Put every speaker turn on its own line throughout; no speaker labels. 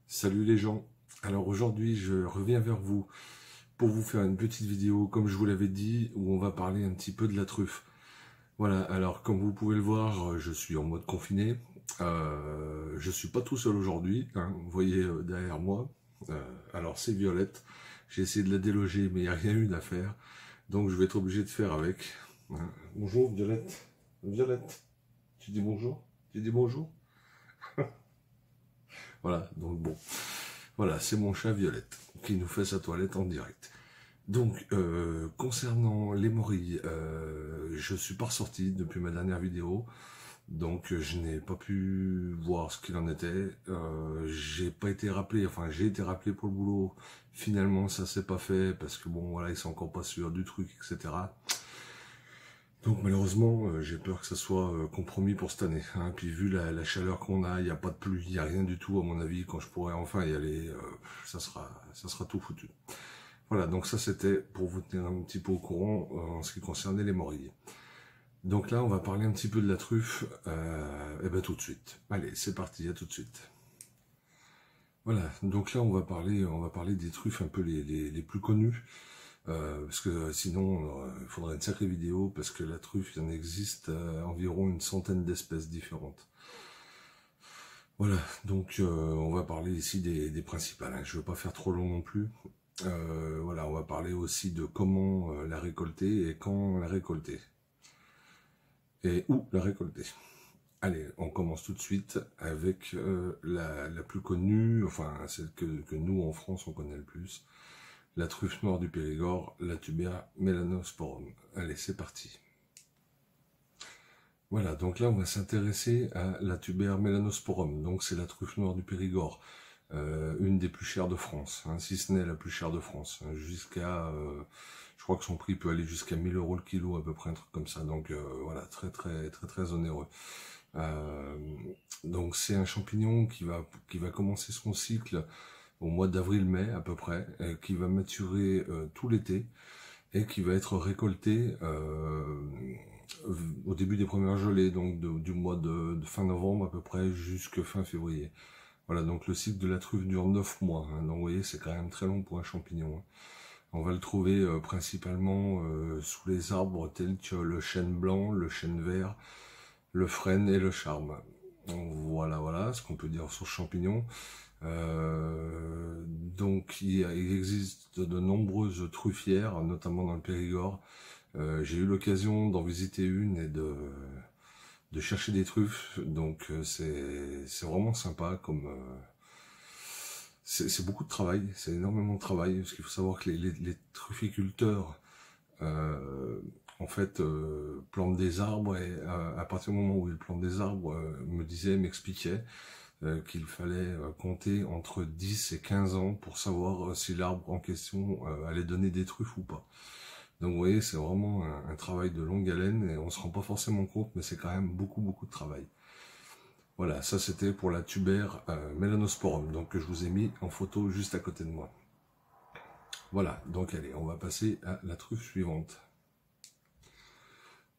Salut les gens, alors aujourd'hui je reviens vers vous pour vous faire une petite vidéo comme je vous l'avais dit où on va parler un petit peu de la truffe. Voilà, alors comme vous pouvez le voir, je suis en mode confiné, je suis pas tout seul aujourd'hui, hein, vous voyez derrière moi, alors c'est Violette, j'ai essayé de la déloger mais il n'y a rien eu d'affaire, donc je vais être obligé de faire avec. Hein. Bonjour Violette, Violette, tu dis bonjour? Tu dis bonjour? Voilà, donc bon. Voilà, c'est mon chat Violette qui nous fait sa toilette en direct. Donc, concernant les morilles, je suis pas ressorti depuis ma dernière vidéo, donc je n'ai pas pu voir ce qu'il en était. J'ai pas été rappelé, enfin j'ai été rappelé pour le boulot. Finalement, ça s'est pas fait parce que bon, voilà, ils sont encore pas sûrs du truc, etc. Donc malheureusement, j'ai peur que ça soit compromis pour cette année. Hein. Puis vu la chaleur qu'on a, il n'y a pas de pluie, il n'y a rien du tout à mon avis. Quand je pourrais enfin y aller, ça sera tout foutu. Voilà, donc ça c'était pour vous tenir un petit peu au courant en ce qui concernait les morilles. Donc là, on va parler un petit peu de la truffe, et ben tout de suite. Allez, c'est parti, à tout de suite. Voilà, donc là on va parler des truffes un peu les plus connues. Parce que sinon, il faudrait une sacrée vidéo, parce que la truffe, il en existe environ une centaine d'espèces différentes. Voilà, donc on va parler ici des principales, hein. Je ne veux pas faire trop long non plus. Voilà, on va parler aussi de comment la récolter et quand la récolter. Et où la récolter. Allez, on commence tout de suite avec la plus connue, enfin celle que nous en France on connaît le plus. La truffe noire du Périgord, la Tuber melanosporum. Allez, c'est parti. Voilà, donc là on va s'intéresser à la Tuber melanosporum. Donc c'est la truffe noire du Périgord, une des plus chères de France, hein, si ce n'est la plus chère de France. Hein, jusqu'à, je crois que son prix peut aller jusqu'à 1000 € le kilo à peu près, un truc comme ça. Donc voilà, très onéreux. Donc c'est un champignon qui va commencer son cycle au mois d'avril-mai à peu près, qui va maturer tout l'été et qui va être récolté au début des premières gelées, donc du mois de fin novembre à peu près jusqu'à fin février. Voilà, donc le cycle de la truffe dure 9 mois, hein, donc vous voyez c'est quand même très long pour un champignon. Hein. On va le trouver principalement sous les arbres tels que le chêne blanc, le chêne vert, le frêne et le charme. Donc, voilà ce qu'on peut dire sur ce champignon. Donc il existe de nombreuses truffières, notamment dans le Périgord. J'ai eu l'occasion d'en visiter une et de chercher des truffes, donc c'est vraiment sympa comme... c'est beaucoup de travail, c'est énormément de travail, parce qu'il faut savoir que les trufficulteurs, en fait, plantent des arbres, et à partir du moment où ils plantent des arbres, m'expliquaient, qu'il fallait compter entre 10 et 15 ans pour savoir si l'arbre en question allait donner des truffes ou pas. Donc vous voyez, c'est vraiment un travail de longue haleine et on se rend pas forcément compte, mais c'est quand même beaucoup de travail. Voilà, ça c'était pour la Tuber melanosporum, donc que je vous ai mis en photo juste à côté de moi. Voilà, donc allez, on va passer à la truffe suivante.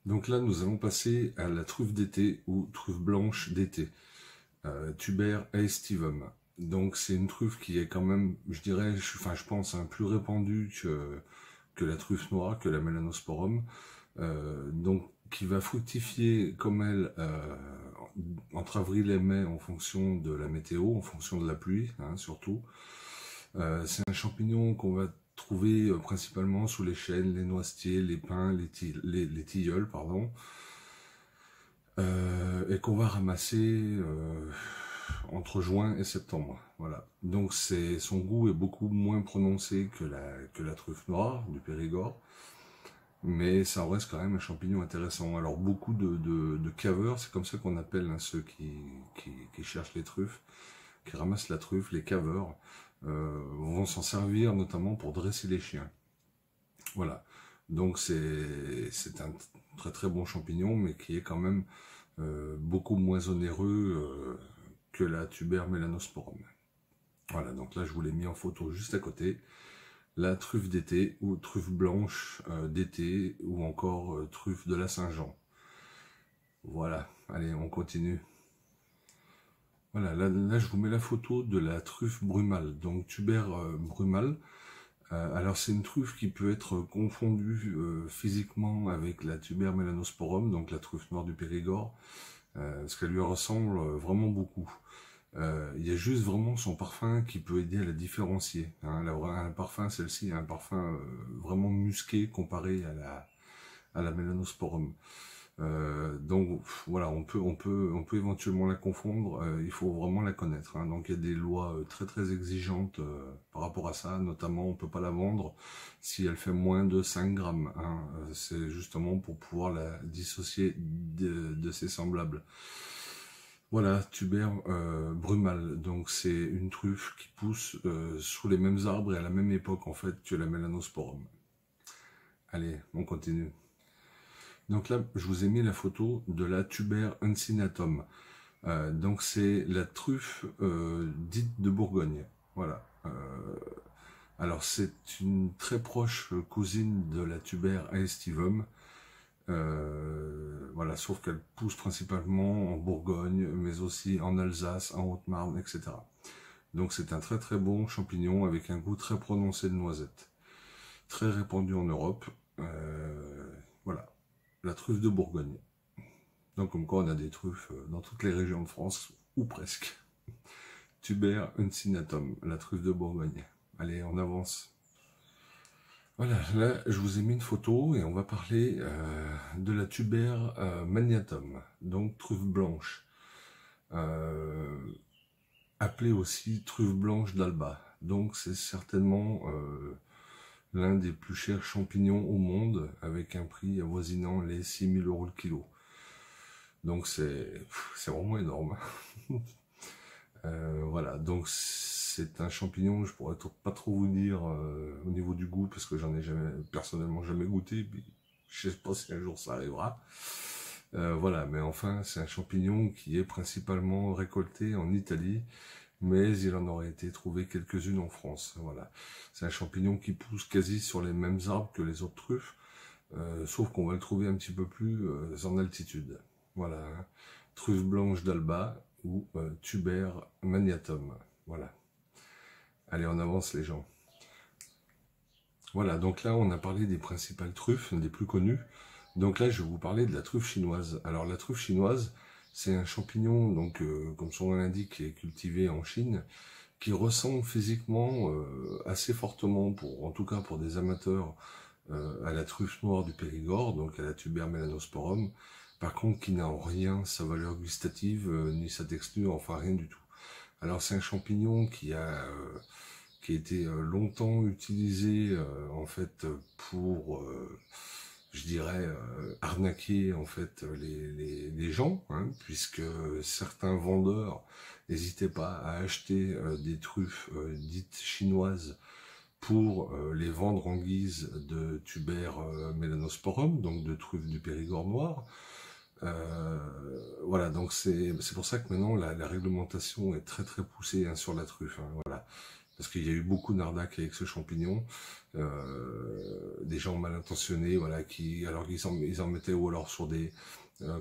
Donc là, nous allons passer à la truffe d'été ou truffe blanche d'été. Tuber aestivum. Donc c'est une truffe qui est quand même, je dirais, je pense, hein, plus répandue que la truffe noire, que la melanosporum. Donc qui va fructifier comme elle entre avril et mai en fonction de la météo, en fonction de la pluie, hein, surtout. C'est un champignon qu'on va trouver principalement sous les chênes, les noisetiers, les pins, les tilleuls, pardon. Et qu'on va ramasser entre juin et septembre. Voilà. Donc son goût est beaucoup moins prononcé que la truffe noire du Périgord, mais ça reste quand même un champignon intéressant. Alors beaucoup de caveurs, c'est comme ça qu'on appelle, hein, ceux qui cherchent les truffes, qui ramassent la truffe, les caveurs, vont s'en servir notamment pour dresser les chiens. Voilà. Donc c'est un très bon champignon, mais qui est quand même beaucoup moins onéreux que la Tuber melanosporum. Voilà, donc là je vous l'ai mis en photo juste à côté. La truffe d'été ou truffe blanche d'été ou encore truffe de la Saint-Jean. Voilà, allez on continue. Voilà, là, je vous mets la photo de la truffe brumale, donc tuber brumale. Alors c'est une truffe qui peut être confondue physiquement avec la tuber melanosporum, donc la truffe noire du Périgord, parce qu'elle lui ressemble vraiment beaucoup. Il y a juste vraiment son parfum qui peut aider à la différencier. Hein. Elle a un parfum, celle-ci a un parfum vraiment musqué comparé à la melanosporum. Donc voilà, on peut éventuellement la confondre. Il faut vraiment la connaître. Hein. Donc il y a des lois très très exigeantes par rapport à ça. Notamment, on peut pas la vendre si elle fait moins de 5 grammes. Hein. C'est justement pour pouvoir la dissocier de ses semblables. Voilà, tuber brumale. Donc c'est une truffe qui pousse sous les mêmes arbres et à la même époque en fait que la melanosporum. Allez, on continue. Donc là, je vous ai mis la photo de la tuber uncinatum. Donc c'est la truffe dite de Bourgogne. Voilà. Alors c'est une très proche cousine de la tuber aestivum. Voilà, sauf qu'elle pousse principalement en Bourgogne, mais aussi en Alsace, en Haute-Marne, etc. Donc c'est un très très bon champignon avec un goût très prononcé de noisette. Très répandu en Europe. Voilà, la truffe de Bourgogne. Donc comme quoi on a des truffes dans toutes les régions de France, ou presque. Tuber uncinatum, la truffe de Bourgogne. Allez, on avance. Voilà, là je vous ai mis une photo et on va parler de la tuber magnatum, donc truffe blanche. Appelée aussi truffe blanche d'Alba. Donc c'est certainement l'un des plus chers champignons au monde, avec un prix avoisinant les 6 000 € le kilo. Donc c'est vraiment énorme. Voilà, donc c'est un champignon, je pourrais pas trop vous dire au niveau du goût, parce que j'en ai personnellement jamais goûté, puis je sais pas si un jour ça arrivera. Voilà, mais enfin, c'est un champignon qui est principalement récolté en Italie, mais il en aurait été trouvé quelques-unes en France. Voilà, c'est un champignon qui pousse quasi sur les mêmes arbres que les autres truffes, sauf qu'on va le trouver un petit peu plus en altitude. Voilà, hein. Truffe blanche d'Alba ou tuber magnatum. Voilà. Allez, on avance les gens. Voilà, donc là on a parlé des principales truffes, des plus connues. Donc là je vais vous parler de la truffe chinoise. Alors la truffe chinoise, c'est un champignon, donc comme son nom l'indique, qui est cultivé en Chine, qui ressemble physiquement assez fortement, en tout cas pour des amateurs, à la truffe noire du Périgord, donc à la tuber melanosporum. Par contre, qui n'a en rien sa valeur gustative, ni sa texture, enfin rien du tout. Alors c'est un champignon qui a été longtemps utilisé en fait pour, je dirais, arnaquer en fait les gens, hein, puisque certains vendeurs n'hésitaient pas à acheter des truffes dites chinoises pour les vendre en guise de tuber melanosporum, donc de truffes du Périgord noir. Voilà, donc c'est pour ça que maintenant la réglementation est très très poussée hein, sur la truffe. Hein, voilà. Parce qu'il y a eu beaucoup d'arnaques avec ce champignon, des gens mal intentionnés, voilà, ils en mettaient ou alors sur des,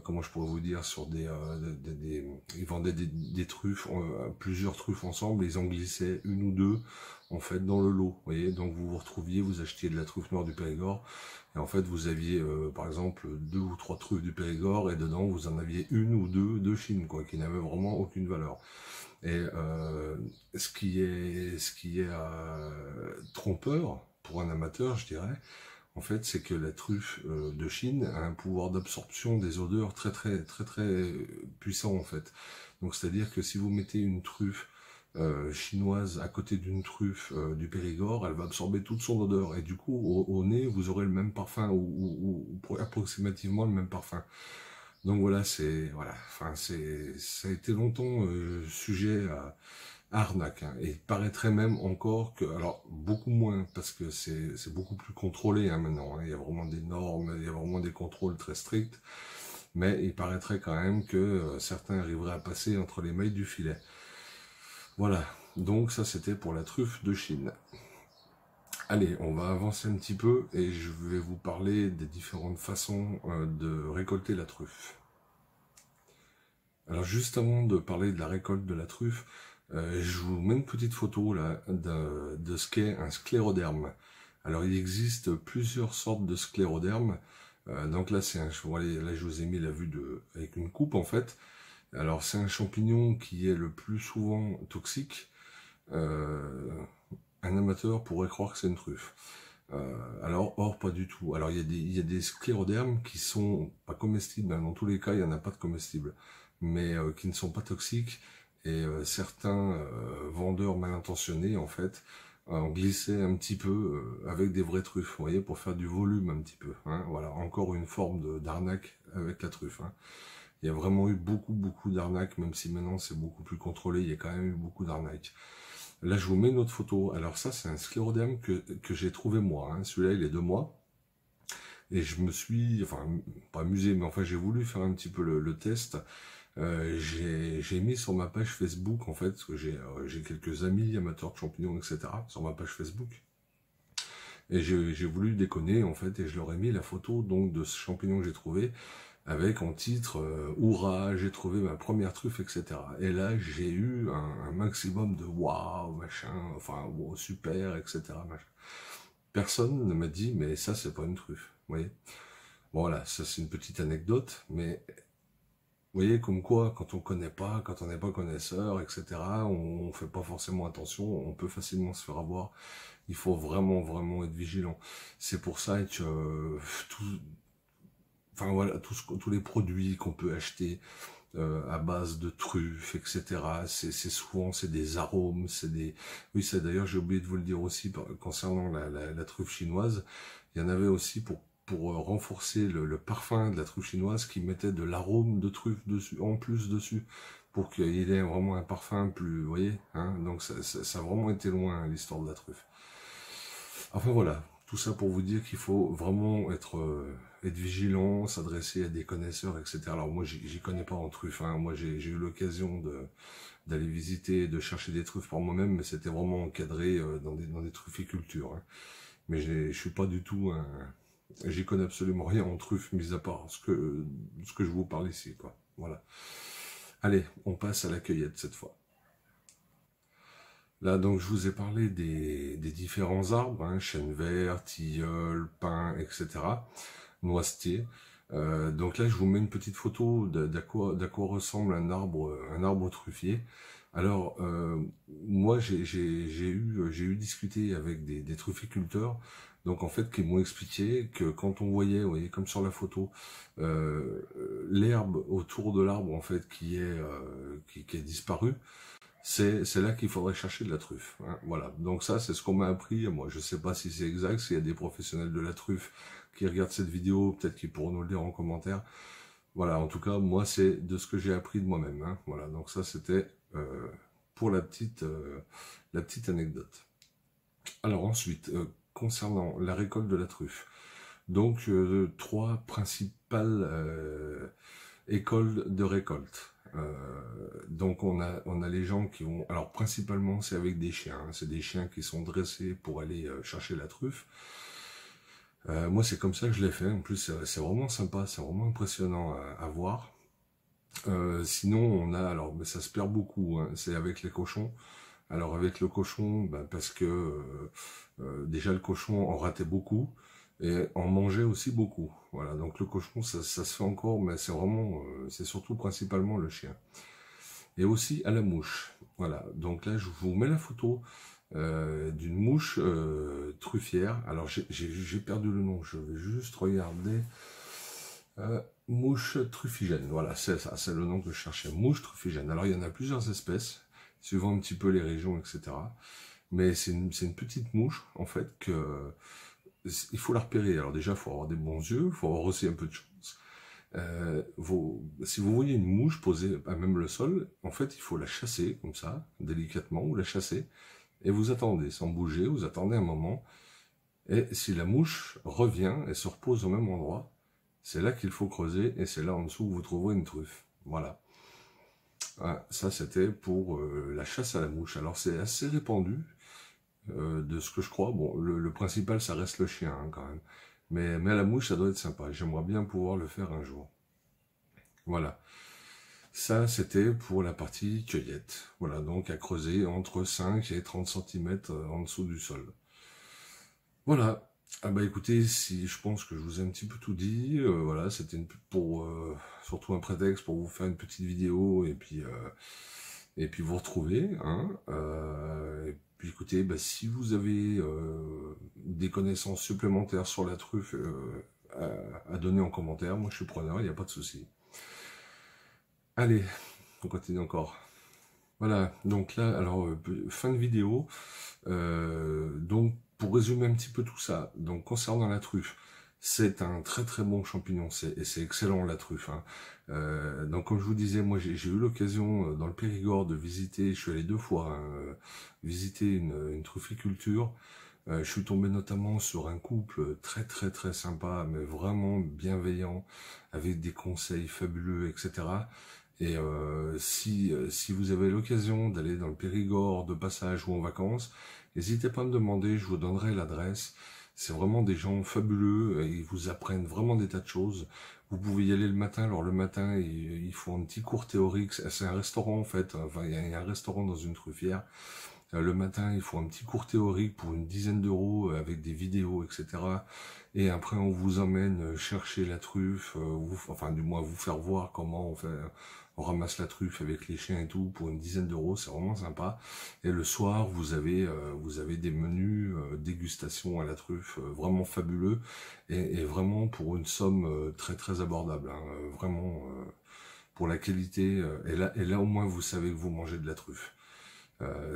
comment je pourrais vous dire, sur ils vendaient des truffes, plusieurs truffes ensemble, ils en glissaient une ou deux en fait dans le lot, vous voyez, donc vous vous retrouviez, vous achetiez de la truffe noire du Périgord, et en fait vous aviez par exemple 2 ou 3 truffes du Périgord, et dedans vous en aviez une ou deux de Chine, quoi, qui n'avaient vraiment aucune valeur. Et ce qui est trompeur pour un amateur, je dirais, en fait, c'est que la truffe de Chine a un pouvoir d'absorption des odeurs très très très très puissant en fait. Donc c'est-à-dire que si vous mettez une truffe chinoise à côté d'une truffe du Périgord, elle va absorber toute son odeur et du coup au nez vous aurez le même parfum ou approximativement le même parfum. Donc voilà, enfin ça a été longtemps sujet à arnaque. Hein. Et il paraîtrait même encore que, alors beaucoup moins, parce que c'est beaucoup plus contrôlé hein, maintenant. Hein. Il y a vraiment des normes, il y a vraiment des contrôles très stricts. Mais il paraîtrait quand même que certains arriveraient à passer entre les mailles du filet. Voilà, donc ça c'était pour la truffe de Chine. Allez, on va avancer un petit peu et je vais vous parler des différentes façons de récolter la truffe. Alors juste avant de parler de la récolte de la truffe, je vous mets une petite photo là de ce qu'est un scléroderme. Alors il existe plusieurs sortes de sclérodermes. Donc là c'est un, là je vous ai mis la vue avec une coupe en fait. Alors c'est un champignon qui est le plus souvent toxique. Un amateur pourrait croire que c'est une truffe. Alors, or, pas du tout. Alors, il y a des sclérodermes qui sont pas comestibles, hein. Dans tous les cas, il n'y en a pas de comestibles, mais qui ne sont pas toxiques. Et certains vendeurs mal intentionnés, en fait, ont glissé un petit peu avec des vraies truffes, vous voyez, pour faire du volume un petit peu. Hein. Voilà, encore une forme d'arnaque avec la truffe. Hein. Il y a vraiment eu beaucoup d'arnaques, même si maintenant c'est beaucoup plus contrôlé, il y a quand même eu beaucoup d'arnaques. Là, je vous mets une autre photo. Alors ça, c'est un scléroderme que j'ai trouvé moi. Hein. Celui-là, il est de moi. Et je me suis, enfin, pas amusé, mais enfin, j'ai voulu faire un petit peu le test. J'ai mis sur ma page Facebook, en fait, parce que j'ai quelques amis amateurs de champignons, etc., sur ma page Facebook. Et j'ai voulu déconner, en fait, et je leur ai mis la photo donc de ce champignon que j'ai trouvé, avec en titre Hourra, j'ai trouvé ma première truffe, etc. Et là, j'ai eu un maximum de waouh, machin, enfin, wow, super, etc. Machin. Personne ne m'a dit, mais ça, c'est pas une truffe. Vous voyez? Bon, voilà, ça, c'est une petite anecdote, mais vous voyez, comme quoi, quand on connaît pas, quand on n'est pas connaisseur, etc., on fait pas forcément attention, on peut facilement se faire avoir. Il faut vraiment être vigilant. C'est pour ça que enfin voilà, tous les produits qu'on peut acheter à base de truffes, etc. C'est souvent c'est des arômes, c'est des. Oui, c'est d'ailleurs j'ai oublié de vous le dire aussi concernant la truffe chinoise. Il y en avait aussi pour renforcer le parfum de la truffe chinoise qui mettait de l'arôme de truffe dessus, en plus dessus, pour qu'il ait vraiment un parfum plus, vous voyez, hein. Donc ça a vraiment été loin l'histoire de la truffe. Enfin voilà, tout ça pour vous dire qu'il faut vraiment être vigilant, s'adresser à des connaisseurs, etc. Alors moi, j'y connais pas en truffes, hein. Moi, j'ai eu l'occasion d'aller visiter, de chercher des truffes par moi-même, mais c'était vraiment encadré dans des trufficultures. Hein. Mais je suis pas du tout j'y connais absolument rien en truffes, mis à part ce que je vous parle ici, quoi. Voilà. Allez, on passe à la cueillette cette fois. Là, donc, je vous ai parlé des différents arbres, hein, chêne vert, tilleul, pin, etc., noisetier. Donc là, je vous mets une petite photo d'à quoi ressemble un arbre truffier. Alors, moi, j'ai eu discuté avec des trufficulteurs, donc en fait, qui m'ont expliqué que quand on voyait, vous voyez, comme sur la photo, l'herbe autour de l'arbre, en fait, qui est disparue, c'est là qu'il faudrait chercher de la truffe. Hein. Voilà. Donc ça, c'est ce qu'on m'a appris. Moi, je sais pas si c'est exact, s'il y a des professionnels de la truffe qui regardent cette vidéo, peut-être qu'ils pourront nous le dire en commentaire. Voilà. En tout cas, moi, c'est de ce que j'ai appris de moi-même. Hein. Voilà. Donc ça, c'était pour la petite anecdote. Alors ensuite, concernant la récolte de la truffe. Donc, trois principales écoles de récolte. Donc on a les gens qui vont, alors principalement c'est avec des chiens, hein. C'est des chiens qui sont dressés pour aller chercher la truffe. Moi c'est comme ça que je l'ai fait, en plus c'est vraiment sympa, c'est vraiment impressionnant à voir. Sinon on a, alors mais ça se perd beaucoup, hein, c'est avec les cochons. Alors avec le cochon, ben, parce que déjà le cochon en ratait beaucoup et en mangeait aussi beaucoup. Voilà, donc le cochon ça se fait encore, mais c'est vraiment, c'est surtout principalement le chien. Et aussi à la mouche. Voilà, donc là je vous mets la photo d'une mouche truffière. Alors j'ai perdu le nom, je vais juste regarder. Mouche truffigène, voilà, c'est ça, c'est le nom que je cherchais, mouche truffigène. Alors il y en a plusieurs espèces, suivant un petit peu les régions, etc. Mais c'est une petite mouche, en fait, il faut la repérer. Alors déjà, il faut avoir des bons yeux, il faut avoir aussi un peu de chance. Si vous voyez une mouche posée à même le sol, en fait, il faut la chasser, comme ça, délicatement, ou la chasser, et vous attendez, sans bouger, vous attendez un moment, et si la mouche revient et se repose au même endroit, c'est là qu'il faut creuser, et c'est là en dessous que vous trouverez une truffe. Voilà. Ah, ça, c'était pour la chasse à la mouche. Alors, c'est assez répandu, de ce que je crois. Bon, le principal, ça reste le chien, hein, quand même. Mais à la mouche, ça doit être sympa. J'aimerais bien pouvoir le faire un jour. Voilà. Ça, c'était pour la partie cueillette. Voilà, donc à creuser entre 5 et 30 cm en dessous du sol. Voilà. Ah bah écoutez, si je pense que je vous ai un petit peu tout dit, voilà, c'était pour surtout un prétexte pour vous faire une petite vidéo et puis vous retrouver. Hein, et puis écoutez, bah, si vous avez des connaissances supplémentaires sur la truffe à donner en commentaire, moi je suis preneur, il n'y a pas de souci. Allez, on continue encore. Voilà, donc là, alors, fin de vidéo. Donc, pour résumer un petit peu tout ça, donc concernant la truffe, c'est un très très bon champignon, et c'est excellent la truffe. Hein. Donc comme je vous disais, moi j'ai eu l'occasion dans le Périgord de visiter, je suis allé 2 fois, visiter une trufficulture. Je suis tombé notamment sur un couple très très très sympa, mais vraiment bienveillant, avec des conseils fabuleux, etc. Et si vous avez l'occasion d'aller dans le Périgord de passage ou en vacances, n'hésitez pas à me demander, je vous donnerai l'adresse. C'est vraiment des gens fabuleux, ils vous apprennent vraiment des tas de choses. Vous pouvez y aller le matin, alors le matin, ils font un petit cours théorique, c'est un restaurant en fait, enfin il y a un restaurant dans une truffière. Le matin, ils font un petit cours théorique pour une dizaine d'euros avec des vidéos, etc. Et après, on vous emmène chercher la truffe, enfin du moins vous faire voir comment on ramasse la truffe avec les chiens et tout pour une dizaine d'euros, c'est vraiment sympa. Et le soir, vous avez des menus dégustation à la truffe vraiment fabuleux et vraiment pour une somme très très abordable. Hein, vraiment pour la qualité. Et là au moins vous savez que vous mangez de la truffe.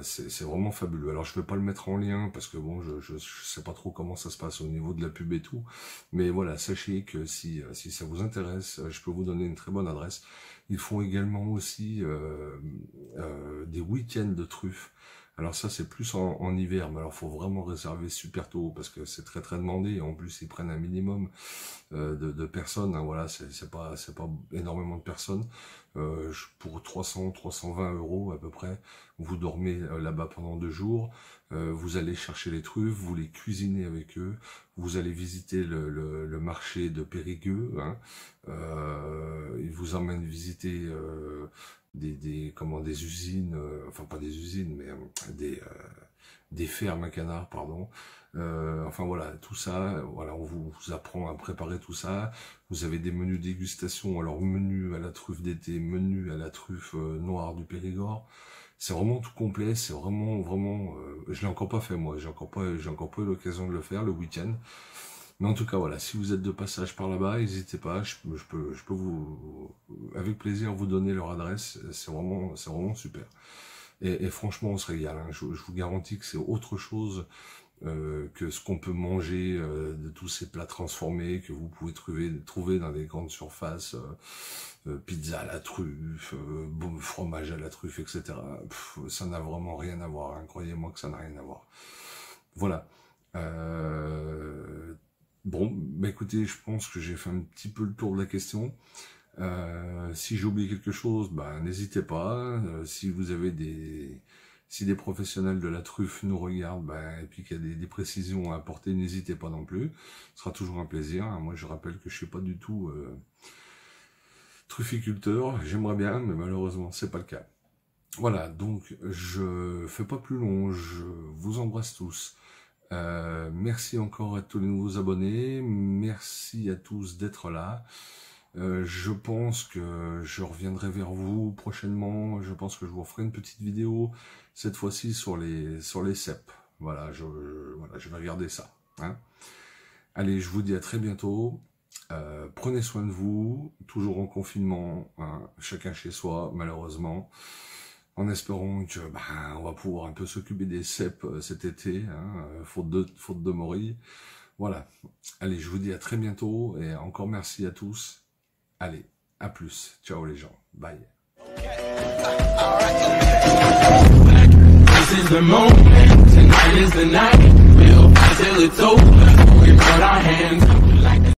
C'est vraiment fabuleux. Alors je vais pas le mettre en lien parce que bon, je sais pas trop comment ça se passe au niveau de la pub et tout, mais voilà, sachez que si ça vous intéresse, je peux vous donner une très bonne adresse. Ils font également aussi des week-ends de truffes. Alors ça c'est plus en hiver, mais alors faut vraiment réserver super tôt parce que c'est très très demandé et en plus ils prennent un minimum de personnes. Hein, voilà, c'est pas énormément de personnes. Pour 320 euros à peu près, vous dormez là-bas pendant 2 jours. Vous allez chercher les truffes, vous les cuisinez avec eux. Vous allez visiter le marché de Périgueux. Hein, ils vous emmènent visiter des usines, enfin pas des usines, mais des fermes à canards, pardon. Enfin voilà, tout ça, voilà, on vous apprend à préparer tout ça. Vous avez des menus dégustation, alors menu à la truffe d'été, menu à la truffe noire du Périgord. C'est vraiment tout complet, c'est vraiment, je l'ai encore pas fait moi, j'ai encore pas eu l'occasion de le faire le week-end. Mais en tout cas, voilà, si vous êtes de passage par là-bas, n'hésitez pas, je peux vous, avec plaisir, vous donner leur adresse, c'est vraiment super. Et franchement, on se régale, hein. Je vous garantis que c'est autre chose que ce qu'on peut manger de tous ces plats transformés que vous pouvez trouver dans les grandes surfaces, pizza à la truffe, fromage à la truffe, etc. Ça n'a vraiment rien à voir, hein. Croyez-moi que ça n'a rien à voir. Voilà. Bon, bah écoutez, je pense que j'ai fait un petit peu le tour de la question. Si j'ai oublié quelque chose, bah n'hésitez pas. Si vous avez si des professionnels de la truffe nous regardent, bah, et puis qu'il y a des précisions à apporter, n'hésitez pas non plus. Ce sera toujours un plaisir. Moi, je rappelle que je suis pas du tout trufficulteur. J'aimerais bien, mais malheureusement, c'est pas le cas. Voilà, donc je fais pas plus long. Je vous embrasse tous. Merci encore à tous les nouveaux abonnés, merci à tous d'être là. Je pense que je reviendrai vers vous prochainement, je pense que je vous ferai une petite vidéo, cette fois-ci sur les cèpes. Voilà, je vais regarder ça. Hein. Allez, je vous dis à très bientôt, prenez soin de vous, toujours en confinement, hein, chacun chez soi malheureusement. En espérant que on va pouvoir un peu s'occuper des cèpes cet été, hein, faute de morille. Voilà. Allez, je vous dis à très bientôt et encore merci à tous. Allez, à plus. Ciao les gens. Bye. This is the moment, tonight is the night. We'll fight till it's over.